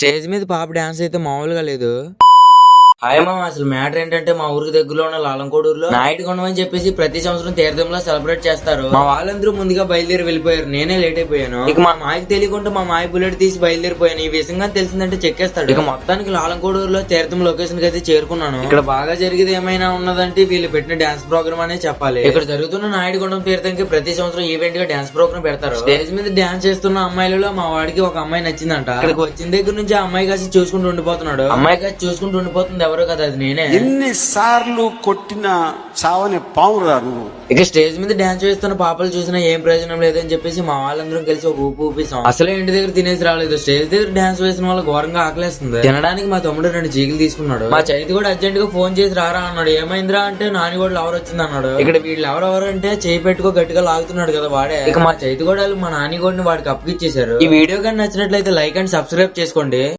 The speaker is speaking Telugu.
స్టేజ్ మీద పాప డాన్స్ అయితే మామూలుగా లేదు. హాయ్ మామ, అసలు మ్యాటర్ ఏంటంటే మా ఊరికి దగ్గరలో ఉన్న లాలంకోడూరులో నాయుడు కొండం అని చెప్పేసి ప్రతి సంవత్సరం తీర్థంలో సెలబ్రేట్ చేస్తారు. మా వాళ్ళందరూ ముందుగా బయలుదేరి వెళ్ళిపోయారు, నేనే లేట్ అయిపోయాను. ఇక మా మాయకి తెలియకుండా మా మాయ బుల్లెట్ తీసి బయలుదేరిపోయాను. ఈ విషయంగా తెలిసిందంటే చెక్కేస్తాడు. ఇక మొత్తానికి లాలంకోడూరులో తీర్థం లొకేషన్ కి అయితే చేరుకున్నాను. ఇక్కడ బాగా జరిగేది ఏమైనా ఉన్నదంటే వీళ్ళు పెట్టిన డాన్స్ ప్రోగ్రామ్ అనే చెప్పాలి. ఇక్కడ జరుగుతున్న నాయుడు కొండం తీర్థంకి ప్రతి సంవత్సరం ఈవెంట్ గా డాన్స్ ప్రోగ్రామ్ పెడతారు. స్టేజ్ మీద డాన్స్ చేస్తున్న అమ్మాయిలలో మా వాడికి ఒక అమ్మాయి నచ్చిందంట. ఇక్కడికి వచ్చిన దగ్గర నుంచి ఆ అమ్మాయి కాసి చూసుకుంటూ ఉండిపోతున్నాడు. అమ్మాయి కాసి చూసుకుంటూ ఉండిపోతుంది ఎవరో కదా, అది నేనే. ఎన్నిసార్లు కొట్టిన చావని పావురా నువ్వు. ఇక స్టేజ్ మీద డాన్స్ చేస్తున్న పాపలు చూసినా ఏం ప్రయోజనం లేదని చెప్పేసి మా వాళ్ళందరం కలిసి ఒక ఊపు ఊపిస్తాం. అసలే ఇంటి దగ్గర తినేసి రాలేదు, స్టేజ్ దగ్గర డాన్స్ వేసిన వాళ్ళ ఘోరంగా ఆకలేస్తుంది. తినడానికి మా తమ్ముడు 2 చీకులు తీసుకున్నాడు. మా చైతి కూడా అర్జెంట్ గా ఫోన్ చేసి రారా అన్నాడు. ఏమైందిరా అంటే నాని కూడా లవర్ వచ్చింది అన్నాడు. ఇక్కడ వీళ్ళు ఎవరెవరు అంటే చేయి పెట్టుకో గట్టిగా లాగుతున్నాడు కదా వాడే. ఇక మా చైతి కూడా మా నాని కూడా వాడికి అప్పగిచ్చేశారు. ఈ వీడియో కానీ నచ్చినట్లయితే లైక్ అండ్ సబ్స్క్రైబ్ చేసుకోండి.